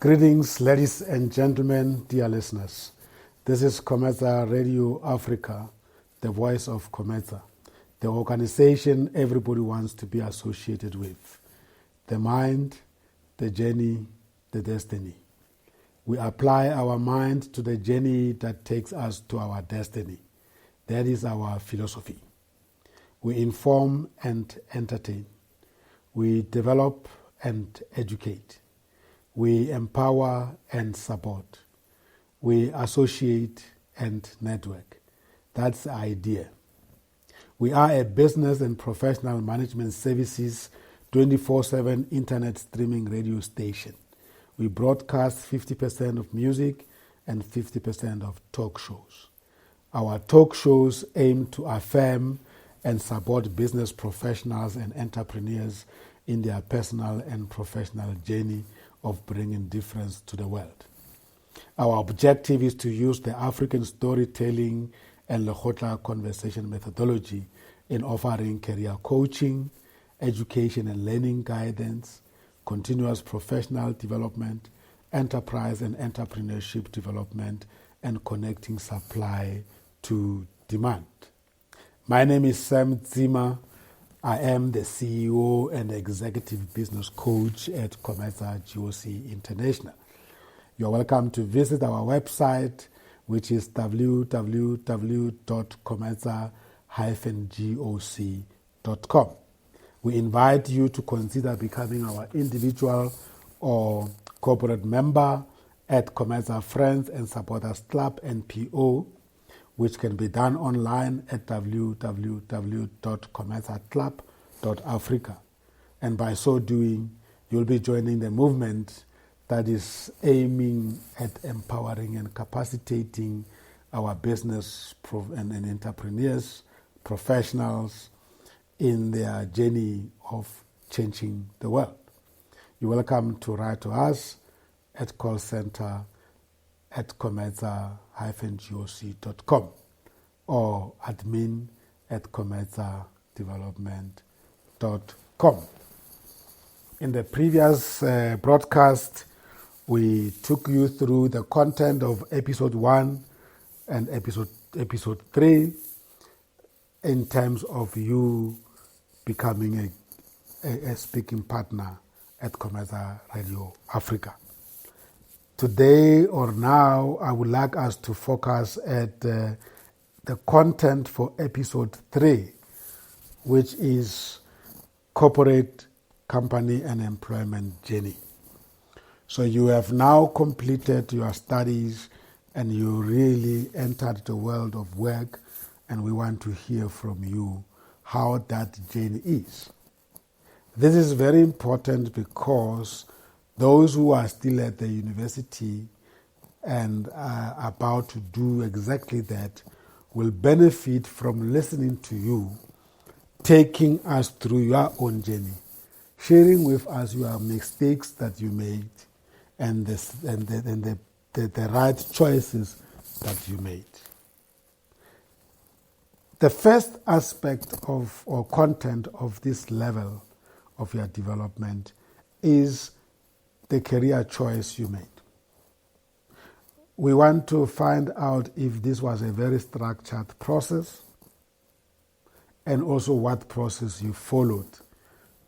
Greetings, ladies and gentlemen, dear listeners. This is COMETSA Radio Africa, the voice of COMETSA, the organization everybody wants to be associated with. The mind, the journey, the destiny. We apply our mind to the journey that takes us to our destiny. That is our philosophy. We inform and entertain. We develop and educate. We empower and support. We associate and network. That's the idea. We are a business and professional management services 24/7 internet streaming radio station. We broadcast 50% of music and 50% of talk shows. Our talk shows aim to affirm and support business professionals and entrepreneurs in their personal and professional journey of bringing difference to the world. Our objective is to use the African storytelling and LEKGOTLA conversation methodology in offering career coaching, education and learning guidance, continuous professional development, enterprise and entrepreneurship development, and connecting supply to demand. My name is Tsima. I am the CEO and Executive Business Coach at COMETSA GOC International. You're welcome to visit our website, which is www.cometsa-goc.com. We invite you to consider becoming our individual or corporate member at COMETSA Friends and Supporters Club NPO, which can be done online at www.cometsaclub.africa. And by so doing, you'll be joining the movement that is aiming at empowering and capacitating our business and entrepreneurs, professionals in their journey of changing the world. You're welcome to write to us at call center at cometsa-goc.com or admin@cometsadevelopment.com. In the previous broadcast, we took you through the content of episode 1 and episode 3 in terms of you becoming a speaking partner at COMETSA Radio Africa. Today or now, I would like us to focus at the content for episode 3, which is corporate, company, and employment journey. So you have now completed your studies and you really entered the world of work, and we want to hear from you how that journey is. This is very important because those who are still at the university and are about to do exactly that will benefit from listening to you, taking us through your own journey, sharing with us your mistakes that you made and the right choices that you made. The first aspect of or content of this level of your development is the career choice you made. We want to find out if this was a very structured process and also what process you followed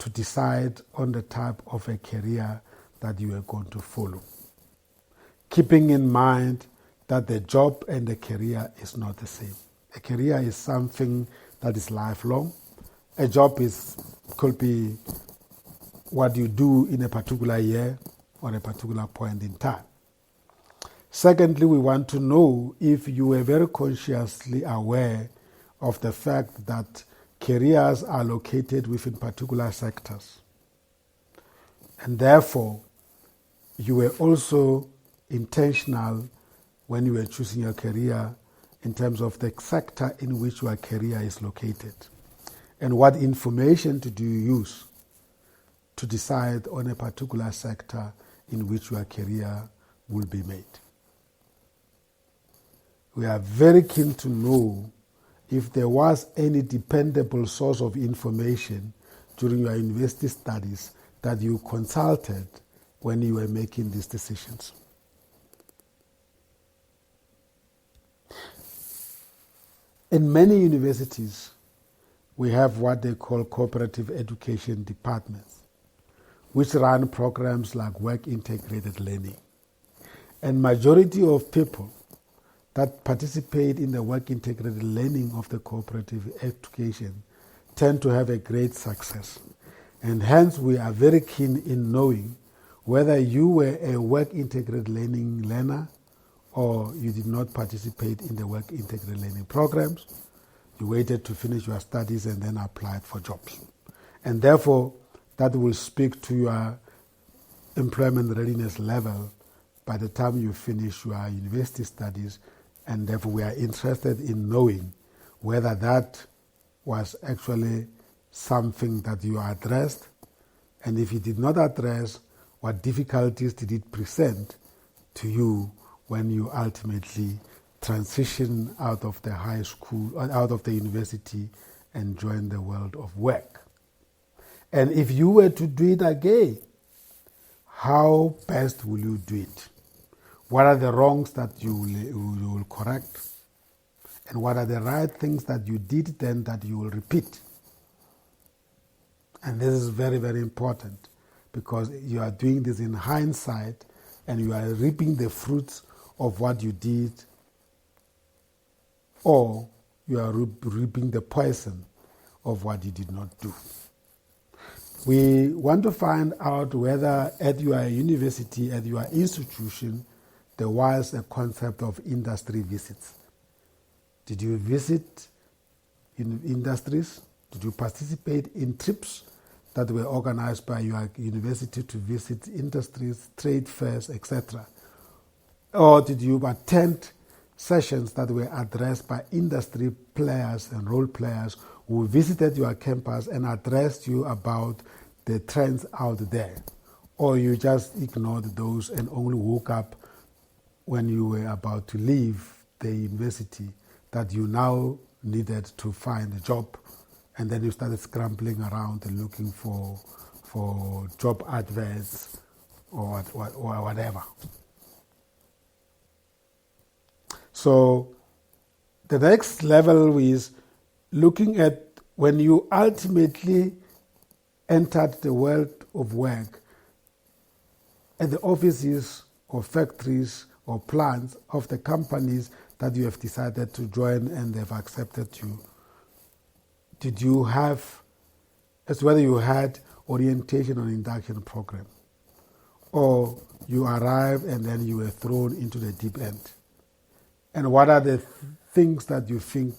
to decide on the type of a career that you are going to follow. Keeping in mind that the job and the career is not the same. A career is something that is lifelong. A job could be what you do in a particular year or a particular point in time. Secondly, we want to know if you were very consciously aware of the fact that careers are located within particular sectors. And therefore, you were also intentional when you were choosing your career in terms of the sector in which your career is located. And what information do you use to decide on a particular sector in which your career will be made. We are very keen to know if there was any dependable source of information during your university studies that you consulted when you were making these decisions. In many universities, we have what they call cooperative education departments, which run programs like work integrated learning. And majority of people that participate in the work integrated learning of the cooperative education tend to have a great success. And hence we are very keen in knowing whether you were a work integrated learning learner or you did not participate in the work integrated learning programs. You waited to finish your studies and then applied for jobs. And therefore, that will speak to your employment readiness level by the time you finish your university studies, and therefore we are interested in knowing whether that was actually something that you addressed, and if you did not address, what difficulties did it present to you when you ultimately transition out of the high school, out of the university, and join the world of work. And if you were to do it again, how best will you do it? What are the wrongs that you will correct? And what are the right things that you did then that you will repeat? And this is very, very important because you are doing this in hindsight and you are reaping the fruits of what you did, or you are reaping the poison of what you did not do. We want to find out whether at your university, at your institution, there was a concept of industry visits. Did you visit industries? Did you participate in trips that were organized by your university to visit industries, trade fairs, etc.? Or did you attend sessions that were addressed by industry players and role players who visited your campus and addressed you about the trends out there? Or you just ignored those and only woke up when you were about to leave the university that you now needed to find a job, and then you started scrambling around and looking for job adverts or whatever. So the next level is looking at when you ultimately entered the world of work at the offices or factories or plants of the companies that you have decided to join and they've accepted you. Did you have, as whether you had orientation or induction program, or you arrived and then you were thrown into the deep end? And what are the things that you think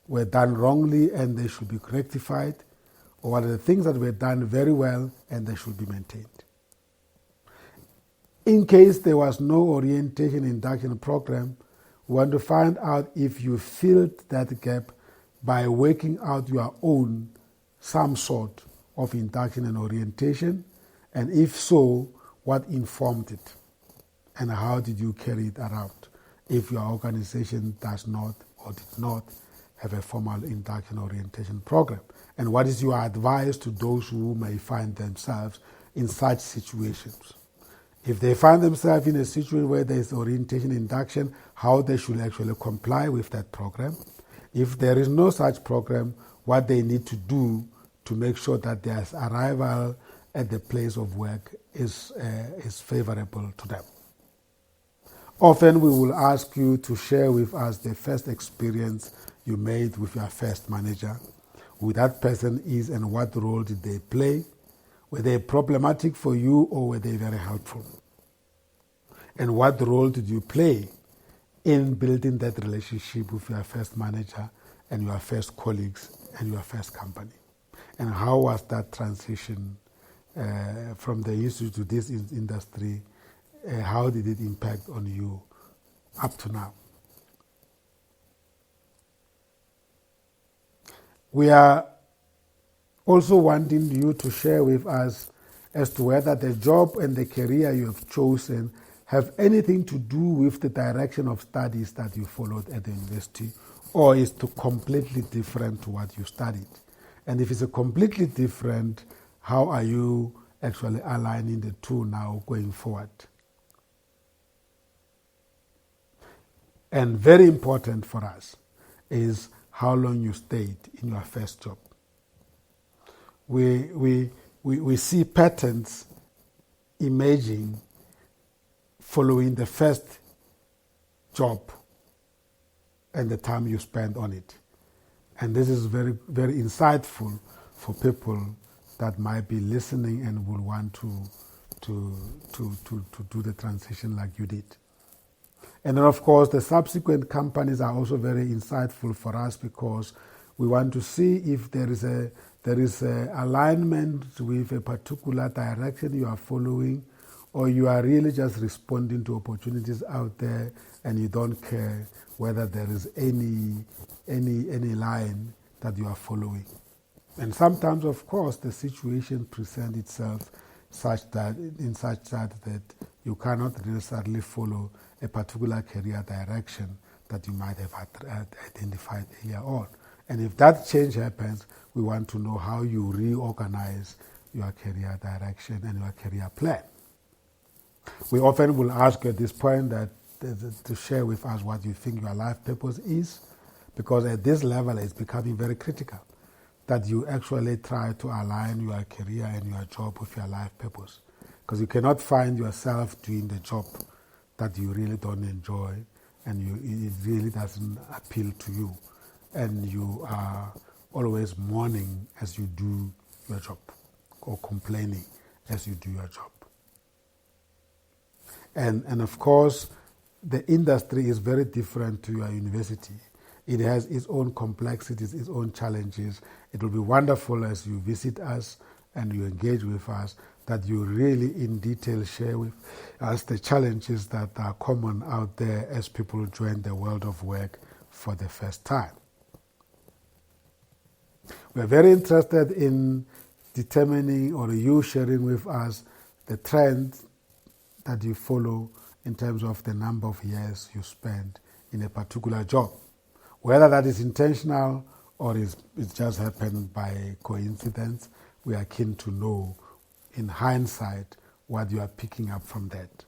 were done wrongly and they should be rectified? Or what are the things that were done very well and they should be maintained? In case there was no orientation induction program, we want to find out if you filled that gap by working out your own some sort of induction and orientation, and if so, what informed it and how did you carry it around if your organization does not or did not have a formal induction orientation program. And what is your advice to those who may find themselves in such situations? If they find themselves in a situation where there is orientation induction, how they should actually comply with that program. If there is no such program, what they need to do to make sure that their arrival at the place of work is favorable to them. Often we will ask you to share with us the first experience you made with your first manager, who that person is and what role did they play. Were they problematic for you or were they very helpful? And what role did you play in building that relationship with your first manager and your first colleagues and your first company? And how was that transition from the institute to this industry? How did it impact on you up to now? We are also wanting you to share with us as to whether the job and the career you have chosen have anything to do with the direction of studies that you followed at the university, or is to completely different to what you studied. And if it's a completely different, how are you actually aligning the two now going forward. And very important for us is how long you stayed in your first job. We see patterns emerging following the first job and the time you spend on it. And this is very, very insightful for people that might be listening and will want to do the transition like you did. And then, of course, the subsequent companies are also very insightful for us because we want to see if there is a alignment with a particular direction you are following, or you are really just responding to opportunities out there and you don't care whether there is any line that you are following. And sometimes, of course, the situation presents itself such that you cannot necessarily follow a particular career direction that you might have identified earlier on. And if that change happens, we want to know how you reorganize your career direction and your career plan. We often will ask you at this point to share with us what you think your life purpose is, because at this level it's becoming very critical that you actually try to align your career and your job with your life purpose. Because you cannot find yourself doing the job that you really don't enjoy and it really doesn't appeal to you. And you are always mourning as you do your job or complaining as you do your job. And of course, the industry is very different to your university. It has its own complexities, its own challenges. It will be wonderful as you visit us and you engage with us that you really in detail share with us the challenges that are common out there as people join the world of work for the first time. We are very interested in determining or you sharing with us the trends that you follow in terms of the number of years you spend in a particular job. Whether that is intentional or it just happened by coincidence, we are keen to know in hindsight what you are picking up from that.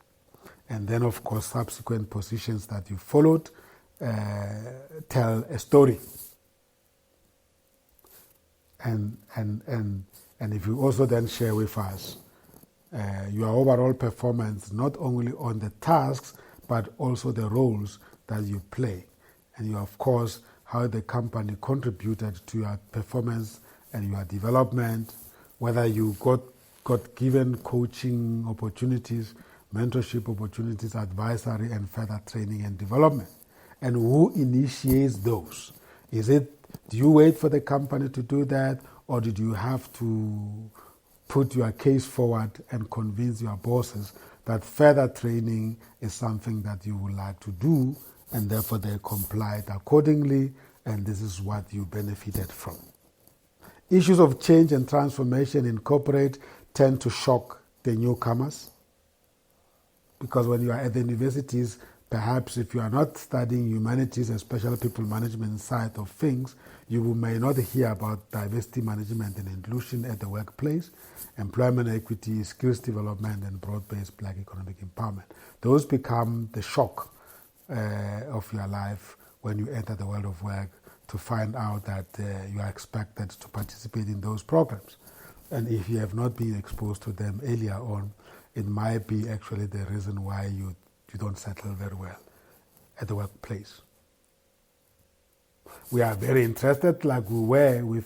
And then, of course, subsequent positions that you followed tell a story. And if you also then share with us your overall performance, not only on the tasks, but also the roles that you play. And of course, how the company contributed to your performance and your development, whether you got given coaching opportunities, mentorship opportunities, advisory and further training and development. And who initiates those? Do you wait for the company to do that, or did you have to put your case forward and convince your bosses that further training is something that you would like to do, and therefore they complied accordingly, and this is what you benefited from? Issues of change and transformation in corporate tend to shock the newcomers, because when you are at the universities, perhaps if you are not studying humanities, especially people management side of things, you may not hear about diversity management and inclusion at the workplace, employment equity, skills development, and broad-based Black economic empowerment. Those become the shock of your life when you enter the world of work, to find out that you are expected to participate in those programs. And if you have not been exposed to them earlier on, it might be actually the reason why you don't settle very well at the workplace. We are very interested, like we were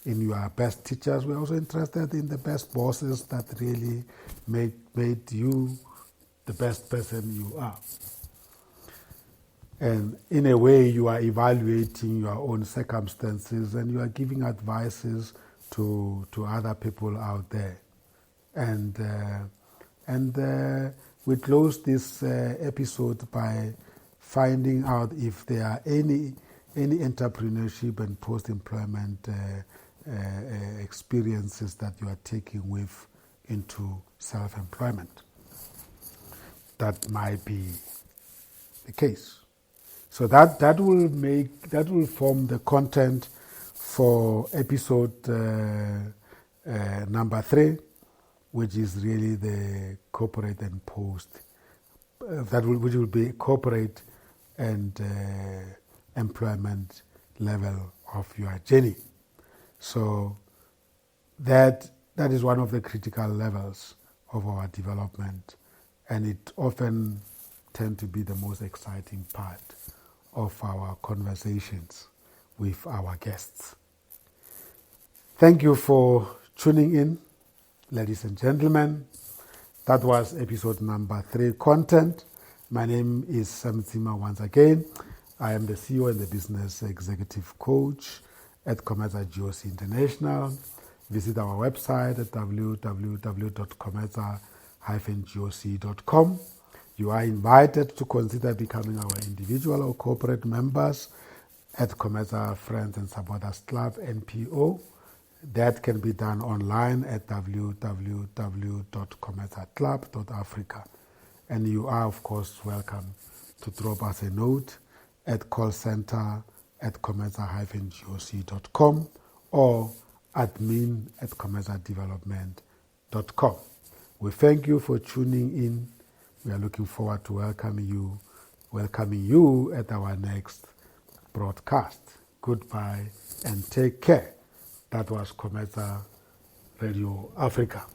in your best teachers. We're also interested in the best bosses that really made you the best person you are. And in a way, you are evaluating your own circumstances and you are giving advices to other people out there. And we close this episode by finding out if there are any entrepreneurship and post-employment experiences that you are taking with into self-employment. That might be the case. So that will form the content for episode number 3, which is really the corporate and post, which will be corporate and employment level of your journey. So that is one of the critical levels of our development, and it often tends to be the most exciting part of our conversations with our guests. Thank you for tuning in, ladies and gentlemen. That was episode number 3, Content. My name is Tsima once again. I am the CEO and the Business Executive Coach at COMETSA GOC International. Visit our website at www.cometsa-goc.com. You are invited to consider becoming our individual or corporate members at COMETSA Friends and Supporters Club, NPO. That can be done online at www.cometsaclub.africa. And you are, of course, welcome to drop us a note at callcenter@cometsa-goc.com or admin@cometsadevelopment.com. We thank you for tuning in. We are looking forward to welcoming you at our next broadcast. Goodbye and take care. That was COMETSA Radio Africa.